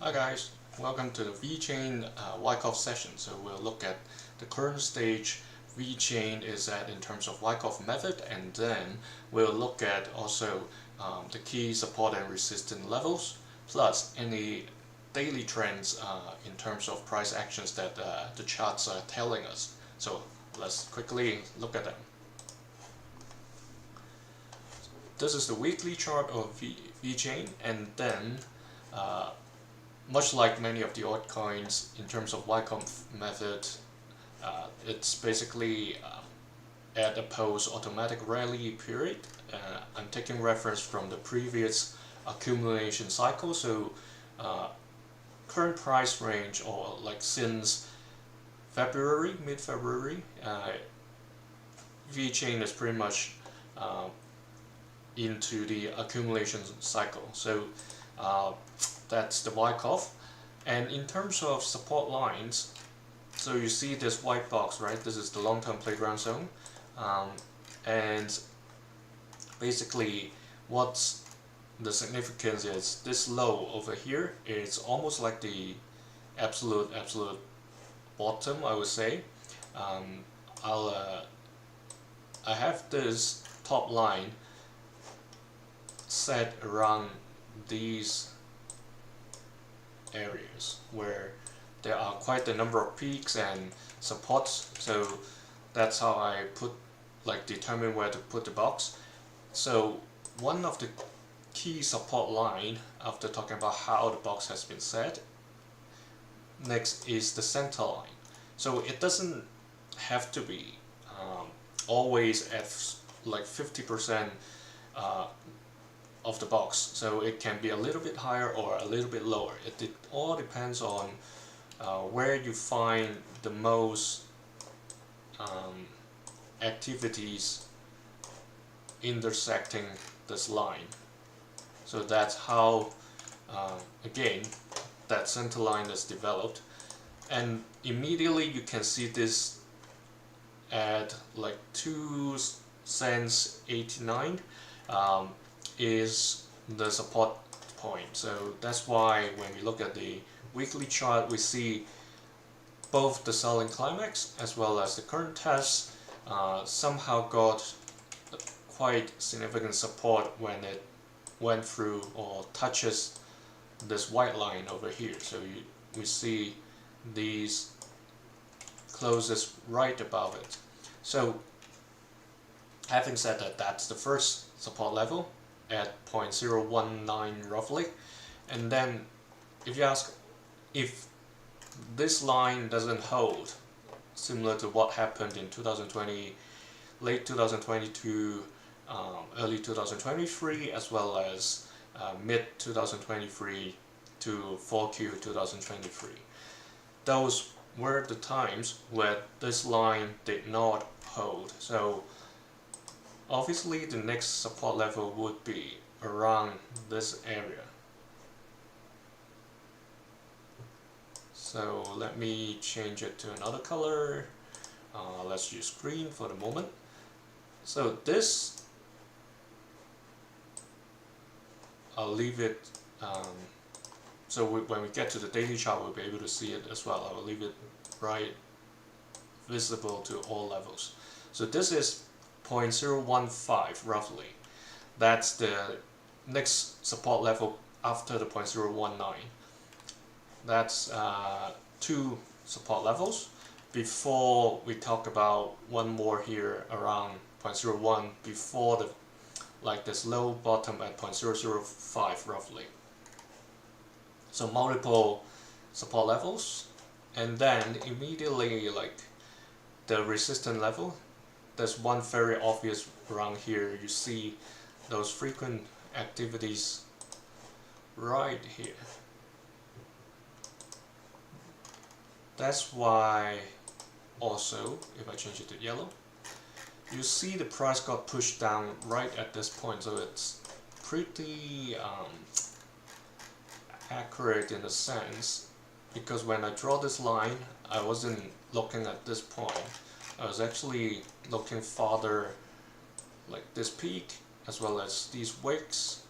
Hi guys, welcome to the VeChain Wyckoff session. So we'll look at the current stage VeChain is at in terms of Wyckoff method, and then we'll look at also the key support and resistance levels, plus any daily trends in terms of price actions that the charts are telling us. So let's quickly look at them. This is the weekly chart of VeChain, and then much like many of the altcoins in terms of Wyckoff method, it's basically at a post-automatic rally period. I'm taking reference from the previous accumulation cycle, so current price range, or like since February, mid-February, VeChain is pretty much into the accumulation cycle. So that's the Wyckoff. And in terms of support lines, so you see this white box, right? This is the long-term playground zone, and basically what's the significance is this low over here is almost like the absolute bottom, I would say. I have this top line set around these areas where there are quite a number of peaks and supports, so that's how I determine where to put the box. So one of the key support line, after talking about how the box has been set, next is the center line. So it doesn't have to be always at like 50% of the box, so it can be a little bit higher or a little bit lower. It all depends on where you find the most activities intersecting this line. So that's how again that center line is developed, and immediately you can see this at like 2 cents 89 is the support point. So that's why when we look at the weekly chart, we see both the selling climax as well as the current test somehow got quite significant support when it went through or touches this white line over here. So we see these closes right above it. So having said that, that's the first support level at 0.019 roughly. And then if you ask if this line doesn't hold, similar to what happened in 2020, late 2022, early 2023, as well as mid 2023 to 4Q 2023, those were the times where this line did not hold. So obviously the next support level would be around this area. So let me change it to another color. Let's use green for the moment. So this, I'll leave it, so when we get to the daily chart we'll be able to see it as well. I will leave it right visible to all levels. So this is 0.015 roughly. That's the next support level after the 0.019. That's two support levels before we talk about one more here around 0.01 before the this low bottom at 0.005 roughly. So multiple support levels, and then immediately the resistance level. There's one very obvious around here. You see those frequent activities right here. That's why also, if I change it to yellow, you see the price got pushed down right at this point. So it's pretty accurate in a sense, because when I draw this line, I wasn't looking at this point. I was actually looking farther, like this peak, as well as these wicks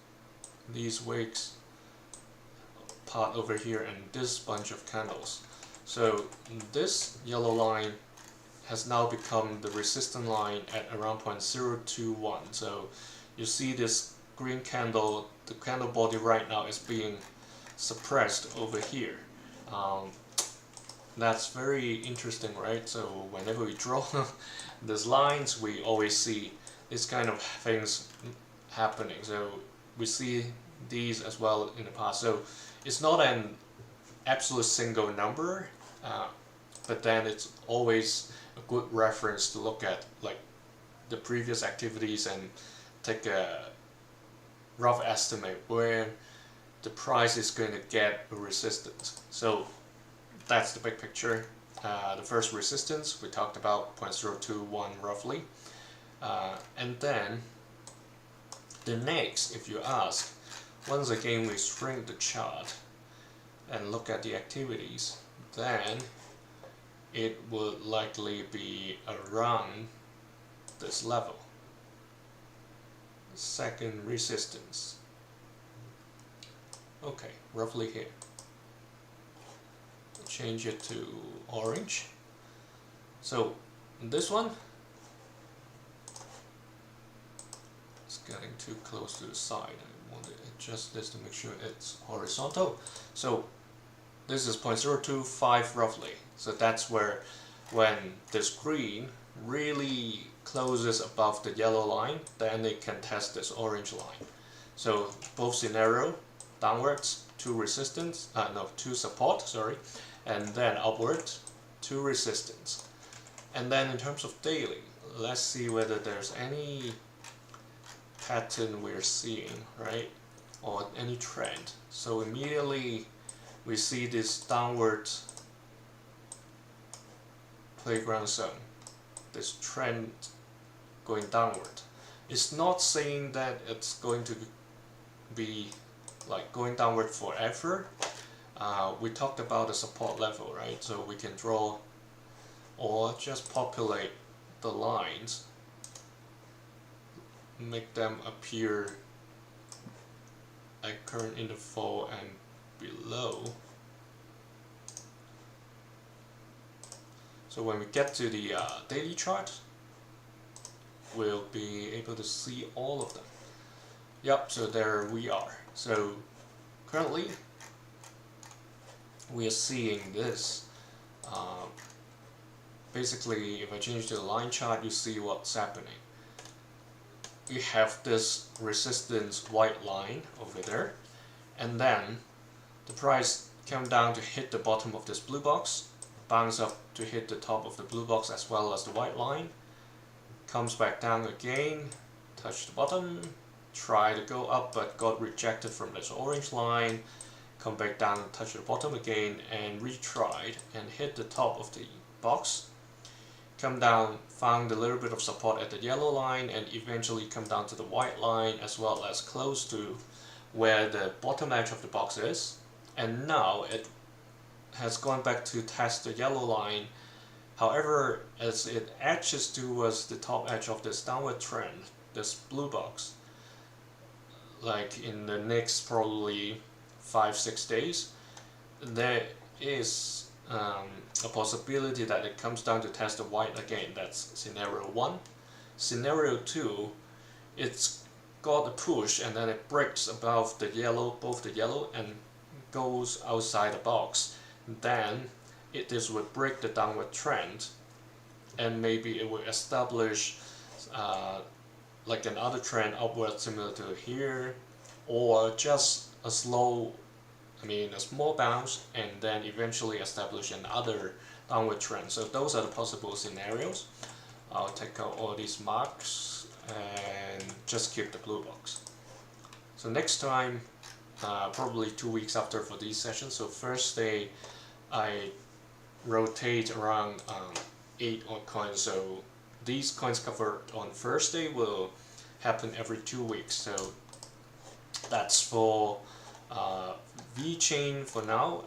part over here and this bunch of candles. So this yellow line has now become the resistance line at around 0.021. So you see this green candle, the candle body right now is being suppressed over here. That's very interesting, right? So whenever we draw these lines, we always see this kind of things happening. So we see these as well in the past. So it's not an absolute single number, but then it's always a good reference to look at, like the previous activities, and take a rough estimate where the price is going to get a resistance. So that's the big picture. The first resistance we talked about 0.021 roughly, and then the next, if you ask, once again we shrink the chart and look at the activities, then it would likely be around this level, second resistance. Okay, roughly here. Change it to orange. So this one, it's getting too close to the side. I want to adjust this to make sure it's horizontal. So this is 0.025 roughly. So that's where, when this green really closes above the yellow line, then it can test this orange line. So both scenario, downwards, two support, sorry, and then upward, two resistance. And then in terms of daily, let's see whether there's any pattern we're seeing, right, or any trend. So immediately we see this downward playground zone, this trend going downward. It's not saying that it's going to be like going downward forever. We talked about the support level, right? So we can draw or just populate the lines, make them appear at current interval and below. So when we get to the daily chart, we'll be able to see all of them. Yep, so there we are. So currently we are seeing this. Basically, if I change to the line chart, you see what's happening. We have this resistance white line over there, and then the price came down to hit the bottom of this blue box, bounce up to hit the top of the blue box as well as the white line, comes back down again, touch the bottom, try to go up but got rejected from this orange line, come back down and touch the bottom again and retried and hit the top of the box, come down, found a little bit of support at the yellow line, and eventually come down to the white line as well as close to where the bottom edge of the box is, and now it has gone back to test the yellow line. However, as it edges towards the top edge of this downward trend, this blue box, like in the next probably 5-6 days, there is a possibility that it comes down to test the white again. That's scenario 1. Scenario 2, it's got a push and then it breaks above the yellow, both the yellow, and goes outside the box. Then this would break the downward trend, and maybe it will establish like another trend upward similar to here, or just a small bounce and then eventually establish another downward trend. So those are the possible scenarios. I'll take out all these marks and just keep the blue box. So next time, probably 2 weeks after for these sessions. So first day I rotate around 8 odd coins. So these coins covered on first day will happen every 2 weeks. So that's for VeChain for now.